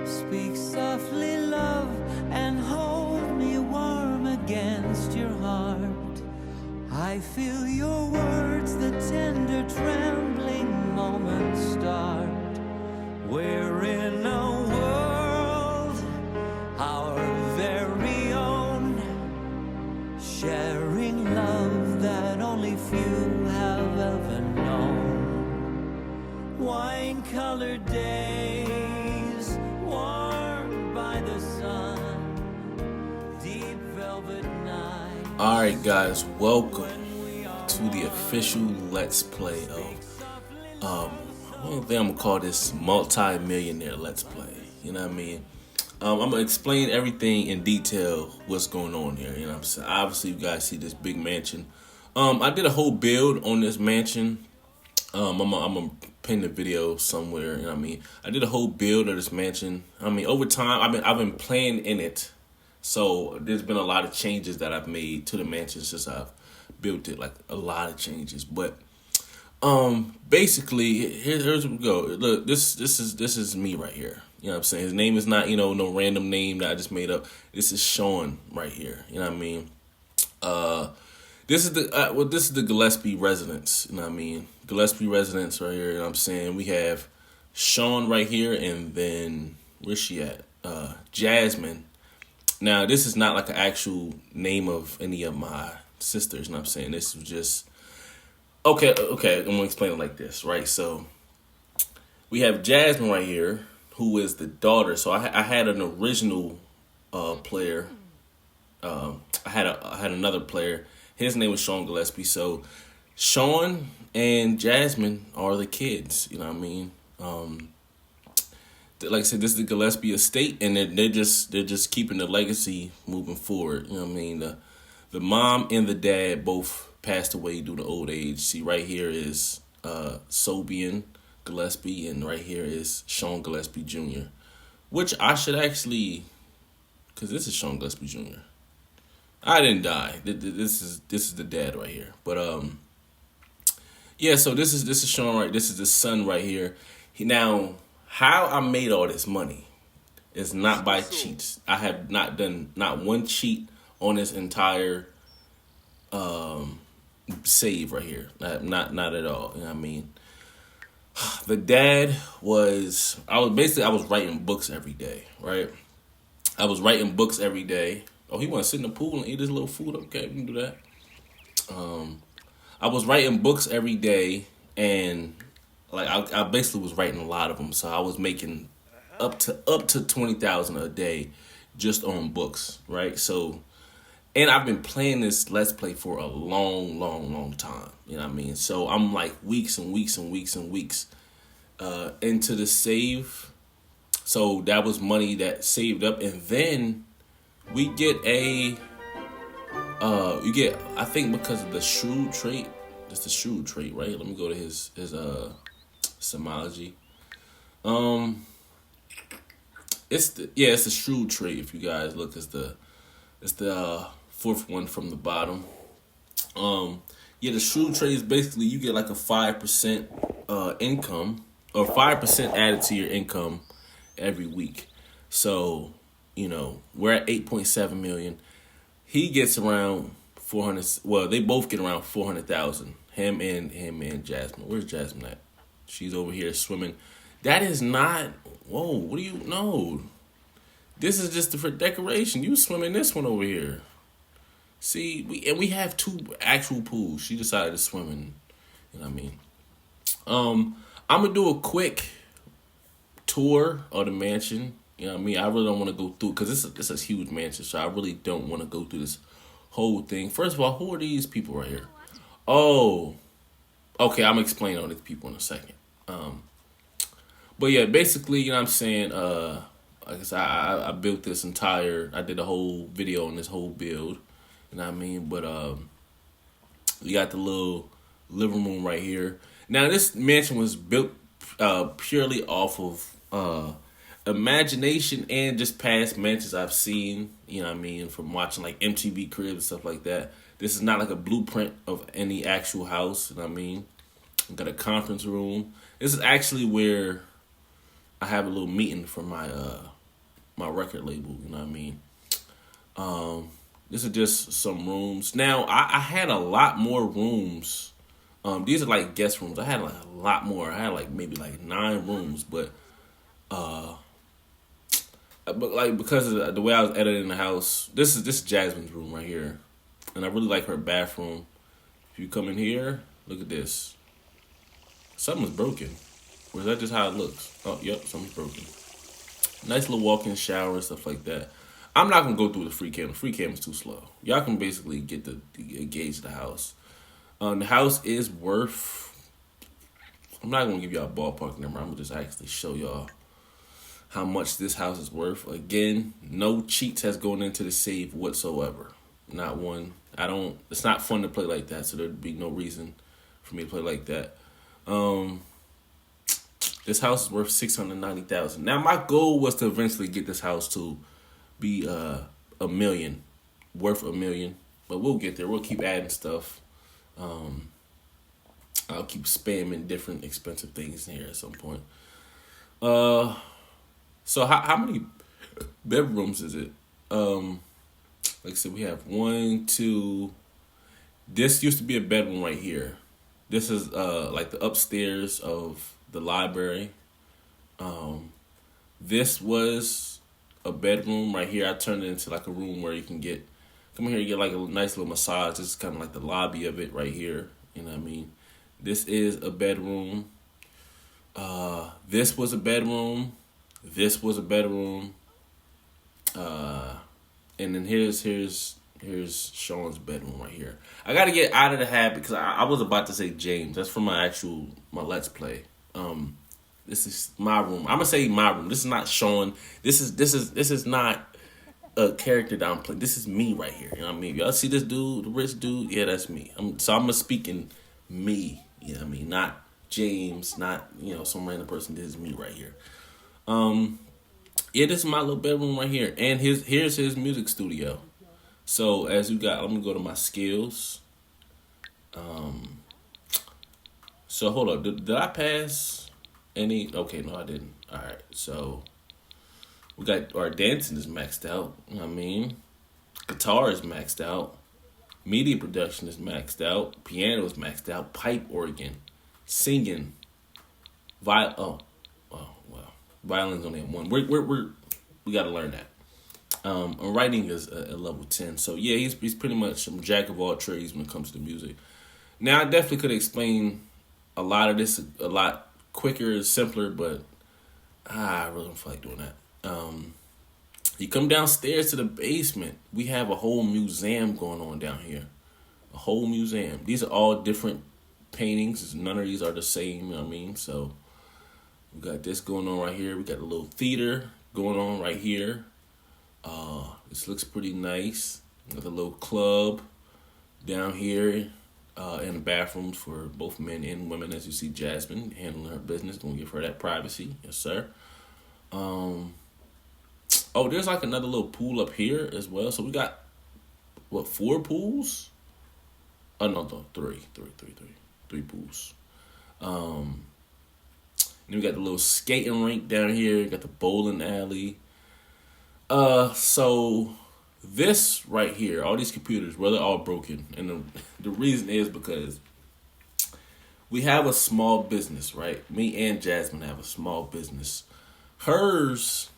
Speak softly, love, and hold me warm against your heart. I feel your words, the tender trembling moments start. We're in a world, our very own, sharing love that only few have ever known. Wine-colored days, warmed by the sun, deep velvet nights. All right, guys, welcome to the official Let's Play of I think I'm gonna call this multi-millionaire Let's Play. You know what I mean? I'm gonna explain everything in detail what's going on here. You know what I'm saying? Obviously, you guys see this big mansion. I did a whole build on this mansion. I'm gonna pin the video somewhere. You know what I mean? I did a whole build of this mansion. I mean, over time, I've been playing in it. So there's been a lot of changes that I've made to the mansion since I've built it, like a lot of changes. But basically, here's what we go. Look, this is me right here. You know what I'm saying? His name is not, no random name that I just made up. This is Sean right here. You know what I mean? This is the Gillespie residence. You know what I mean? Gillespie residence right here. You know what I'm saying? We have Sean right here, and then where's she at? Jasmine. Now, this is not like an actual name of any of my sisters, you know what I'm saying? This was just... Okay, I'm going to explain it like this, right? So, we have Jasmine right here, who is the daughter. So, I had an original player. I had another player. His name was Sean Gillespie. So, Sean and Jasmine are the kids, you know what I mean? Like I said, this is the Gillespie estate, and they're just keeping the legacy moving forward. You know what I mean? The mom and the dad both passed away due to old age. See, right here is Sobian Gillespie, and right here is Sean Gillespie Jr., which I should actually, because this is Sean Gillespie Jr. I didn't die. This is the dad right here. But yeah. So this is Sean right. This is the son right here. Now, how I made all this money is not by cheats. I have not done not one cheat on this entire save right here. Not at all. You know what I mean? The dad was I was writing books every day, right? I was writing books every day. Oh, he want to sit in the pool and eat his little food. Okay, we can do that. I was writing books every day, and like I basically was writing a lot of them, so I was making up to $20,000 a day just on books, right? So, and I've been playing this Let's Play for a long time. You know what I mean? So I'm like weeks and weeks into the save. So that was money that saved up, and then we get I think because of the shrewd trait. It's the shrewd trait, right? Let me go to his Symbology. It's the shrewd trait. If you guys look, it's the fourth one from the bottom. The shrewd trait is basically you get like a 5% income, or 5% added to your income every week. So, we're at 8.7 million. He gets around 400. Well, they both get around 400,000. Him and Jasmine. Where's Jasmine at? She's over here swimming. That is not... Whoa, what do you know? This is just for decoration. You swimming this one over here. See, we have two actual pools. She decided to swim in. You know what I mean? I'm going to do a quick tour of the mansion. You know what I mean? I really don't want to go through... Because this is a huge mansion, so I really don't want to go through this whole thing. First of all, who are these people right here? Oh... Okay, I'm explaining all these people in a second. But yeah, basically, you know what I'm saying, like I said, I built this I did a whole video on this whole build, you know what I mean? But we got the little living room right here. Now, this mansion was built purely off of imagination and just past mansions I've seen, you know what I mean, from watching like MTV Cribs and stuff like that. This is not like a blueprint of any actual house, you know what I mean? We got a conference room. This is actually where I have a little meeting for my my record label. You know what I mean? This is just some rooms. Now I had a lot more rooms. These are like guest rooms. I had like a lot more. I had like maybe like 9 rooms, but like because of the way I was editing the house, this is Jasmine's room right here, and I really like her bathroom. If you come in here, look at this. Something's broken. Or is that just how it looks? Oh, yep, something's broken. Nice little walk-in shower and stuff like that. I'm not gonna go through the free cam. The free cam is too slow. Y'all can basically get the gauge the house. The house is worth. I'm not gonna give y'all a ballpark number. I'm gonna just actually show y'all how much this house is worth. Again, no cheats has gone into the save whatsoever. Not one. It's not fun to play like that, so there'd be no reason for me to play like that. This house is worth $690,000. Now my goal was to eventually get this house to be $1 million, worth $1 million. But we'll get there. We'll keep adding stuff. I'll keep spamming different expensive things in here at some point. So how many bedrooms is it? Like I said, we have 1, 2. This used to be a bedroom right here. This is like the upstairs of the library. This was a bedroom right here. I turned it into like a room where you can come here, you get like a nice little massage. This is kind of like the lobby of it right here. You know what I mean? This is a bedroom. This was a bedroom. This was a bedroom. And then here's Sean's bedroom right here. I got to get out of the habit because I was about to say James. That's from my Let's Play. This is my room. I'm gonna say my room. This is not Sean. This is not a character that I'm playing. This is me right here. You know what I mean? Y'all see this dude, the rich dude? Yeah, that's me. I'm speaking me. You know what I mean? Not James. Not some random person. This is me right here. Yeah, this is my little bedroom right here, and here's his music studio. So as you got, let me go to my skills. So hold up, did I pass any? Okay, no, I didn't. All right, so we got our dancing is maxed out. You know what I mean, guitar is maxed out, media production is maxed out, piano is maxed out, pipe organ, singing, well, violin's only at 1. We got to learn that. Writing is a level 10. So yeah, he's pretty much a jack of all trades when it comes to music. Now I definitely could explain a lot of this a lot quicker, simpler, but I really don't feel like doing that. You come downstairs to the basement. We have a whole museum going on down here. A whole museum. These are all different paintings. None of these are the same. You know what I mean? So we got this going on right here. We got a little theater going on right here. This looks pretty nice. Got a little club down here, and the bathrooms for both men and women. As you see, Jasmine handling her business. Don't give her that privacy, yes sir. Oh, there's like another little pool up here as well. So we got 4 pools? Oh no, 3 pools. And we got the little skating rink down here. Got the bowling alley. So this right here, all these computers, well, they're all broken. And the reason is because we have a small business, right? Me and Jasmine have a small business. Hers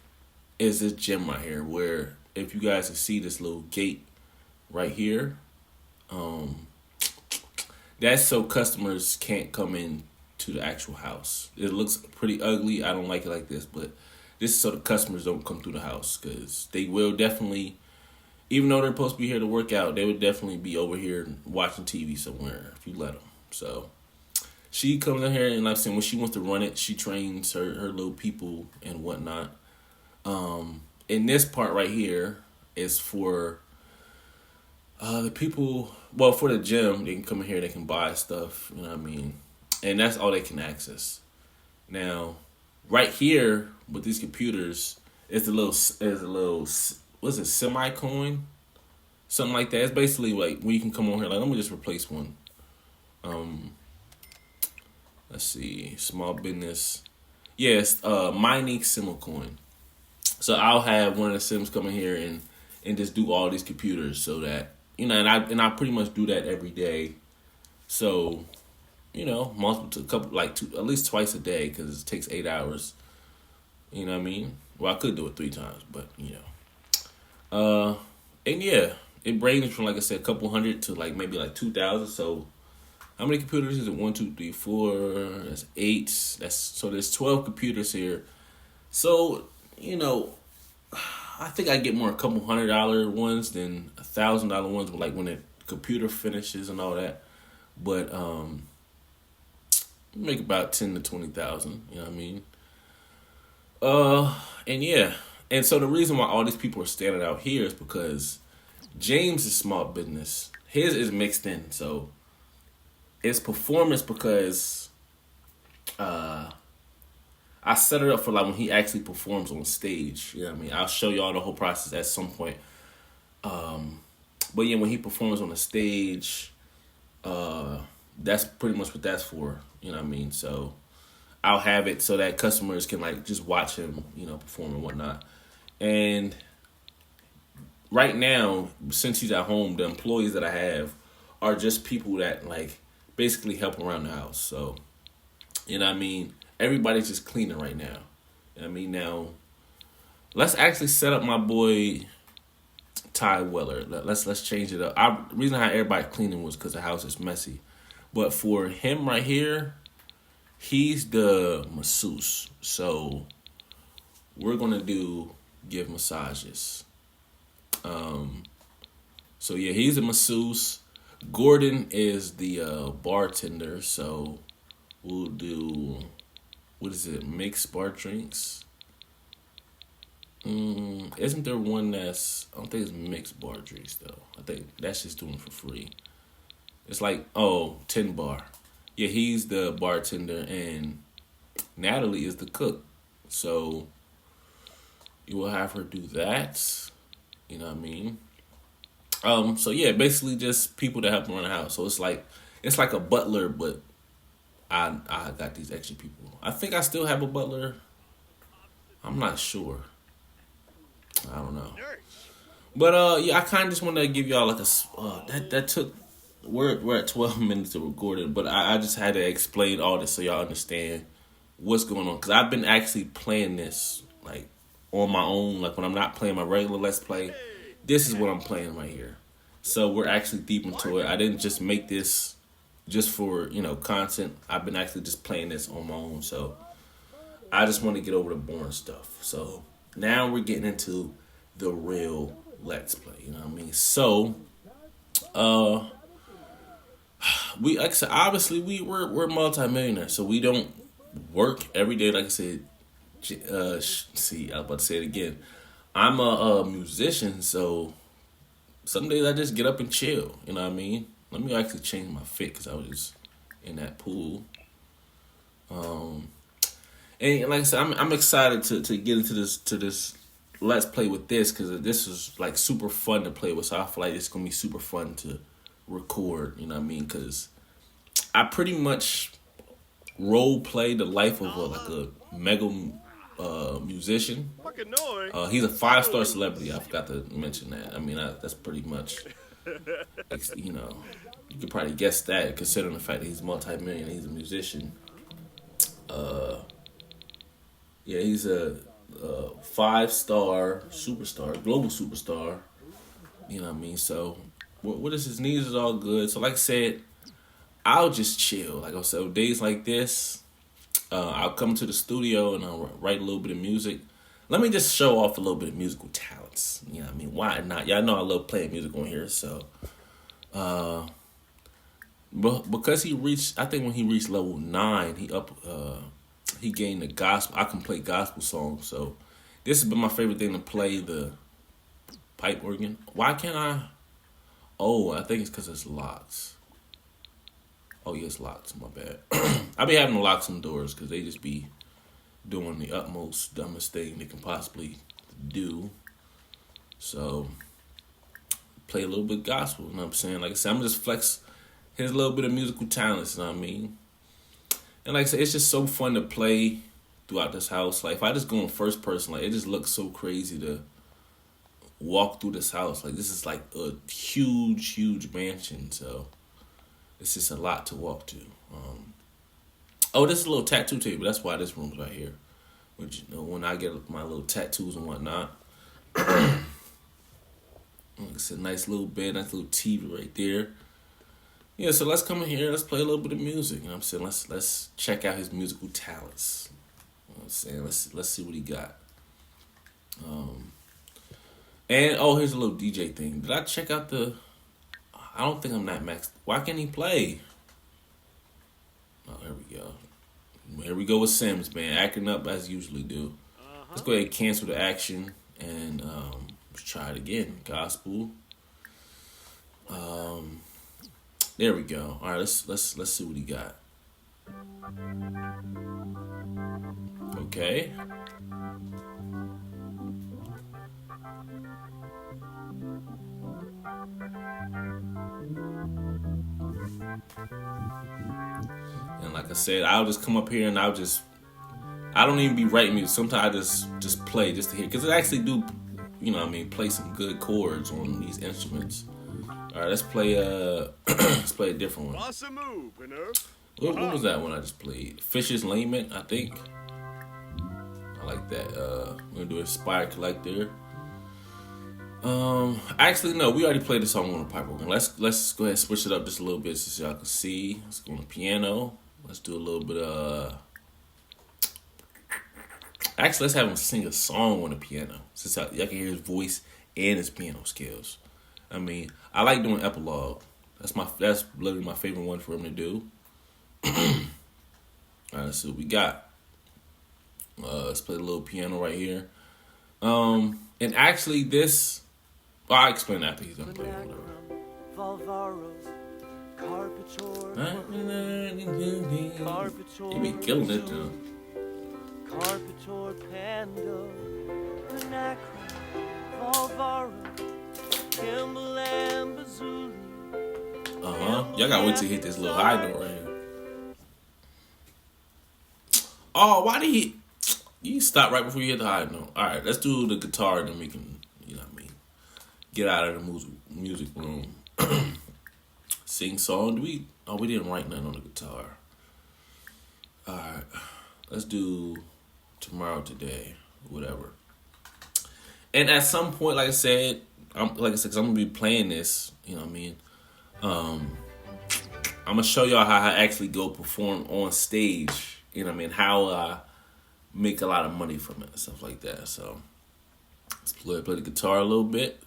is this gym right here where if you guys can see this little gate right here, that's so customers can't come in to the actual house. It looks pretty ugly. I don't like it like this, but this is so the customers don't come through the house because they will definitely, even though they're supposed to be here to work out, they would definitely be over here watching TV somewhere if you let them. So she comes in here and like I'm saying, when she wants to run it, she trains her little people and whatnot. And this part right here is for the people, well, for the gym. They can come in here, they can buy stuff, you know what I mean? And that's all they can access. Now, right here with these computers is a little what's it, semi-coin? Something like that. It's basically like when you can come on here, like let me just replace one. Let's see, small business. Yes, mining semi-coin. So I'll have one of the Sims come in here and just do all these computers so that and I pretty much do that every day. So multiple, couple, like two, at least twice a day because it takes 8 hours. You know what I mean? Well, I could do it 3 times, but and yeah, it ranges from like I said, a couple hundred to like maybe like 2,000. So how many computers is it? 1, 2, 3, 4. That's 8. So there's 12 computers here. So I think I get more a couple $100 ones than $1,000 ones. Like when the computer finishes and all that. But make about 10 to 20,000. You know what I mean? And yeah, and so the reason why all these people are standing out here is because James is small business. His is mixed in, so it's performance because I set it up for like when he actually performs on stage. You know what I mean? I'll show y'all the whole process at some point. But yeah, when he performs on the stage, that's pretty much what that's for. You know what I mean? So I'll have it so that customers can like just watch him, perform and whatnot. And right now, since he's at home, the employees that I have are just people that like basically help around the house. So, you know what I mean? Everybody's just cleaning right now. You know what I mean? Now, let's actually set up my boy Ty Weller. Let's change it up. The reason how everybody cleaning was because the house is messy. But for him right here, he's the masseuse. So we're gonna give massages. So yeah, he's a masseuse. Gordon is the bartender. So we'll do, what is it? Mixed bar drinks. Isn't there one that's, I don't think it's mixed bar drinks though. I think that's just doing for free. It's like 10 bar. Yeah, he's the bartender and Natalie is the cook. So you will have her do that. You know what I mean? So yeah, basically just people that help around the house. So it's like a butler, but I got these extra people. I think I still have a butler. I'm not sure. I don't know. But yeah, I kind of just wanted to give y'all like that took. We're at 12 minutes to record it, but I just had to explain all this so y'all understand what's going on. Because I've been actually playing this like on my own, like when I'm not playing my regular Let's Play. This is what I'm playing right here. So we're actually deep into it. I didn't just make this just for content. I've been actually just playing this on my own. So I just want to get over the boring stuff. So now we're getting into the real Let's Play. You know what I mean? So we, like I said, obviously we're multi-millionaires, so we don't work every day. Like I said, I was about to say it again. I'm a musician, so some days I just get up and chill. You know what I mean? Let me actually change my fit because I was just in that pool. And like I said, I'm excited to get into this Let's Play with this because this is like super fun to play with. So I feel like it's gonna be super fun to record, you know what I mean? Because I pretty much role play the life of a mega musician. He's a 5-star celebrity. I forgot to mention that. I mean, that's pretty much, you could probably guess that considering the fact that he's multi-millionaire. He's a musician. Yeah, he's a 5-star superstar, global superstar. You know what I mean? So what is his needs is all good. So like I said, I'll just chill. Like I said, days like this, I'll come to the studio and I'll write a little bit of music. Let me just show off a little bit of musical talents. You know what I mean? Why not? Y'all know I love playing music on here. So, but because I think when he reached level 9, he gained the gospel. I can play gospel songs. So this has been my favorite thing to play, the pipe organ. Why can't I? Oh, I think it's because it's locked. Oh, yeah, it's locked. My bad. I be having to lock some doors because they just be doing the utmost dumbest thing they can possibly do. So, play a little bit of gospel, you know what I'm saying? Like I said, I'm just flex his little bit of musical talents, you know what I mean? And like I said, it's just so fun to play throughout this house. Like if I just go in first person, like it just looks so crazy to walk through this house. Like this is like a huge mansion, so it's just a lot to walk to. Oh, this is a little tattoo table. That's why this room's right here. Which, you know, when I get my little tattoos and whatnot. It's a nice little bed, nice little TV right there. Yeah, so let's come in here. Let's play a little bit of music. You know what I'm saying? Let's check out his musical talents. You know what I'm saying? Let's see what he got. And oh, here's a little DJ thing. Did I check out the? I don't think I'm that maxed. Why can't he play? Oh, here we go. Here we go with Sims, man, acting up as usually do. Let's go ahead and cancel the action and let's try it again. Gospel. There we go. All right, let's see what he got. Okay. And like I said, I'll just come up here and I don't even be writing music. Sometimes I just play just to hear, because it actually do, you know what I mean, play some good chords on these instruments. All right, let's play let's play a different one. Awesome move, winner. What was that one I just played? Fish's Lament, I think. I like that. We're gonna do Inspire Collector. Actually no, we already played the song on the pipe organ. Let's go ahead and switch it up just a little bit so y'all can see. Let's go on the piano. Let's do a little bit of. Actually, let's have him sing a song on the piano, since y'all can hear his voice and his piano skills. I mean, I like doing epilogue. That's literally my favorite one for him to do. All right, let's see what we got. Let's play a little piano right here. And actually this, I'll explain after he's done playing. He be killing it too. Carpitor, Pando, y'all gotta wait till he hit this little high note right here. Oh, why did he? You stop right before you hit the high note. All right, let's do the guitar, and then we can, you know what I mean, get out of the music room. Sing song. We didn't write nothing on the guitar. All right, let's do Tomorrow Today, whatever. And at some point, like I said, I'm gonna be playing this. You know what I mean? I'm gonna show y'all how I actually go perform on stage. You know what I mean? How I make a lot of money from it and stuff like that. So let's play the guitar a little bit.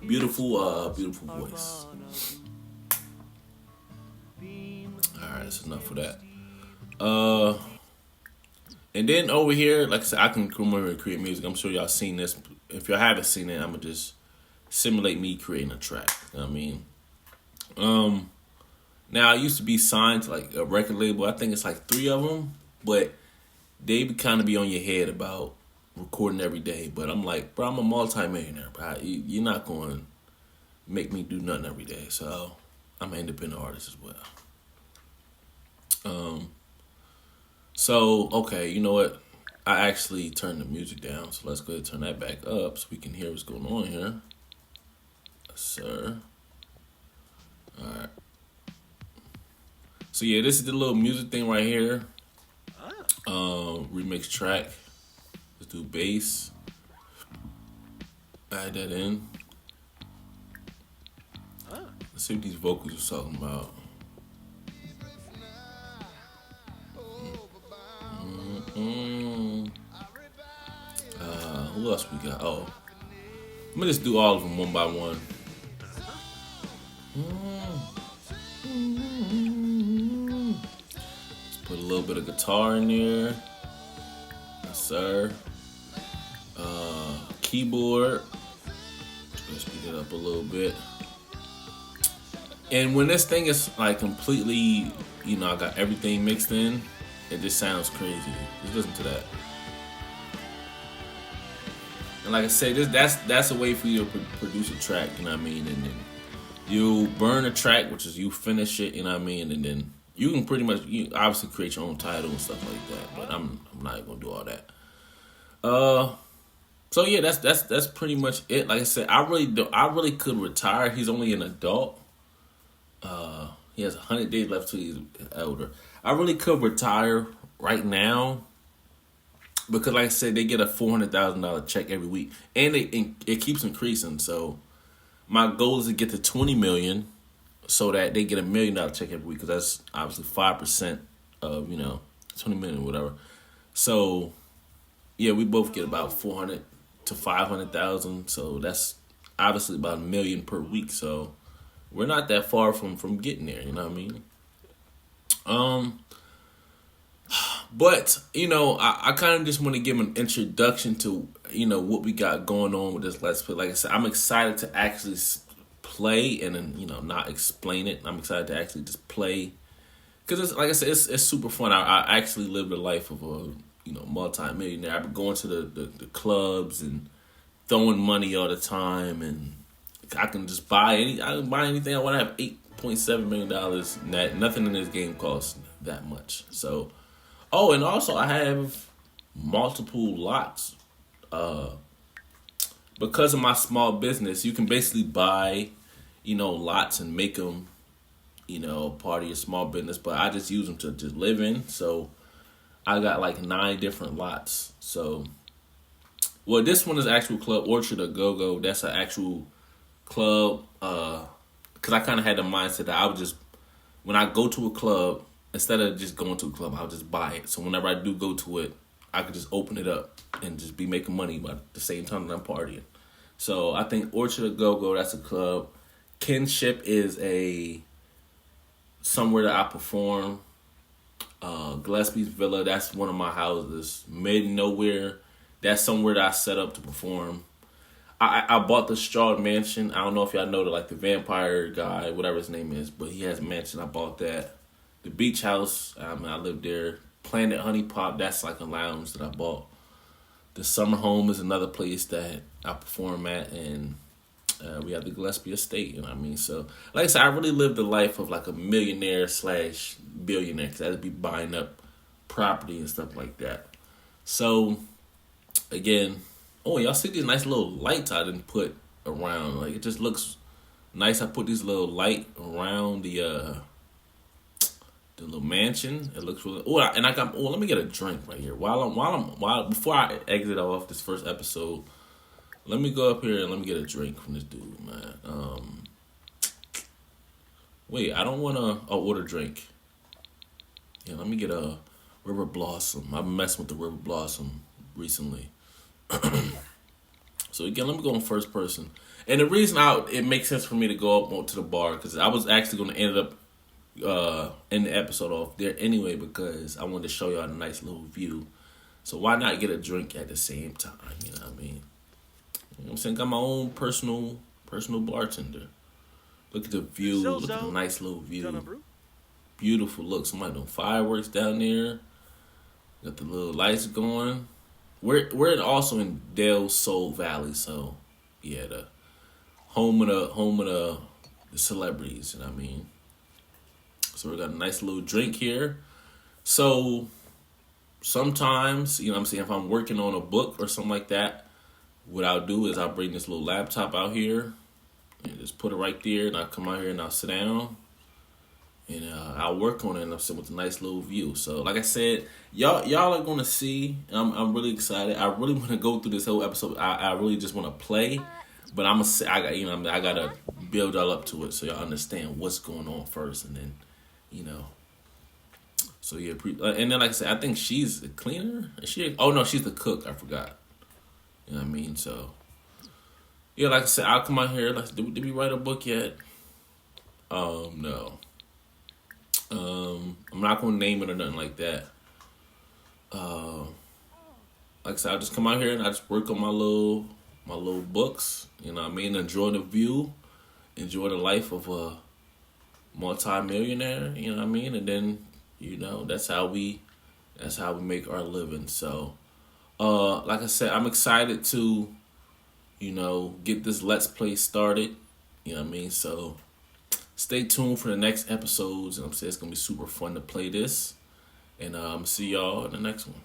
Beautiful voice. Alright, that's enough for that. And then over here, like I said, I can remember and create music. I'm sure y'all seen this. If y'all haven't seen it, I'm gonna just simulate me creating a track. You know what I mean? Now I used to be signed to like a record label. I think it's like 3 of them, but they kind of be on your head about recording every day. But I'm like, bro, I'm a multi-millionaire, bro. You're not going to make me do nothing every day. So I'm an independent artist as well. So, okay, you know what? I actually turned the music down. So let's go ahead and turn that back up so we can hear what's going on here. Yes, sir. All right. So yeah, this is the little music thing right here. Remix track. Let's do bass. Add that in. Let's see what these vocals are talking about. Who else we got? Oh, I'm gonna just do all of them one by one. Let's put a little bit of guitar in there. Yes, sir. Keyboard. Let's speed it up a little bit. And when this thing is like completely, you know, I got everything mixed in, it just sounds crazy. Just listen to that. And like I said, that's a way for you to produce a track. You know what I mean? And then you burn a track, which is you finish it. You know what I mean? And then you can pretty much you obviously create your own title and stuff like that. But I'm not gonna do all that. So yeah, that's pretty much it. Like I said, I really could retire. He's only an adult. He has 100 days left till he's elder. I really could retire right now because, like I said, they get a $400,000 check every week, and it keeps increasing. So my goal is to get to 20 million, so that they get $1 million check every week. Because that's obviously 5% of 20 million, whatever. So yeah, we both get about 400 to 500,000. So that's obviously about $1 million per week. So we're not that far from getting there. You know what I mean? But, I kind of just want to give an introduction to, what we got going on with this Let's Play. Like I said, I'm excited to actually play and then, not explain it. I'm excited to actually just play. Because, it's like I said, it's super fun. I actually live the life of a, multi-millionaire. I've been going to the clubs and throwing money all the time. And I can just buy anything I want. I have $8.7 million net. Nothing in this game costs that much. So... Oh, and also I have multiple lots. Because of my small business, you can basically buy, lots and make them, part of your small business. But I just use them to just live in. So I got like 9 different lots. So, well, this one is actual club, Orchard or Go-Go. That's an actual club. Because I kind of had the mindset that I would just, when I go to a club, instead of just going to a club, I'll just buy it. So whenever I do go to it, I could just open it up and just be making money at the same time that I'm partying. So I think Orchard or Go-Go, that's a club. Kinship is somewhere that I perform. Gillespie's Villa, that's one of my houses. Made Nowhere, that's somewhere that I set up to perform. I bought the Straw Mansion. I don't know if y'all know the vampire guy, whatever his name is, but he has a mansion. I bought that. The Beach House, I live there. Planet Honey Pop, that's like a lounge that I bought. The Summer Home is another place that I perform at, and we have the Gillespie Estate, you know what I mean? So, like I said, I really live the life of like a millionaire / billionaire, because I'd be buying up property and stuff like that. So, again, y'all see these nice little lights I didn't put around. Like, it just looks nice. I put these little light around the little mansion. It looks really. And I got. Let me get a drink right here. Before I exit off this first episode, let me go up here and let me get a drink from this dude, man. Wait, I don't want to order drink. Yeah, let me get a River Blossom. I've been messing with the River Blossom recently. So again, let me go in first person. And the reason it makes sense for me to go up to the bar, because I was actually going to end up in the episode off there anyway, because I wanted to show y'all a nice little view. So why not get a drink at the same time? You know what I mean? You know what I'm saying? Got my own personal bartender. Look at the view. Look at the nice little view. Beautiful look. Somebody doing fireworks down there. Got the little lights going. We're also in Del Sol Valley, so yeah, the home of the celebrities. You know what I mean? So we got a nice little drink here. So sometimes, you know what I'm saying, if I'm working on a book or something like that, what I'll do is I'll bring this little laptop out here and just put it right there, and I'll come out here and I'll sit down and I'll work on it, and I'll sit with a nice little view. So like I said, y'all are gonna see. I'm really excited. I really want to go through this whole episode. I really just want to play, but I gotta build y'all up to it so y'all understand what's going on first, and then. So yeah, and then like I said, I think she's the cleaner. Is she? Oh no, she's the cook. I forgot. You know what I mean? So yeah, like I said, I'll come out here. Did we write a book yet? No. I'm not gonna name it or nothing like that. Like I said, I'll just come out here and I just work on my little books. You know what I mean? Enjoy the view, enjoy the life of a multi-millionaire, you know what I mean? And then, that's how we make our living. So, like I said, I'm excited to get this Let's Play started. You know what I mean? So stay tuned for the next episodes. I'm saying it's going to be super fun to play this. And see y'all in the next one.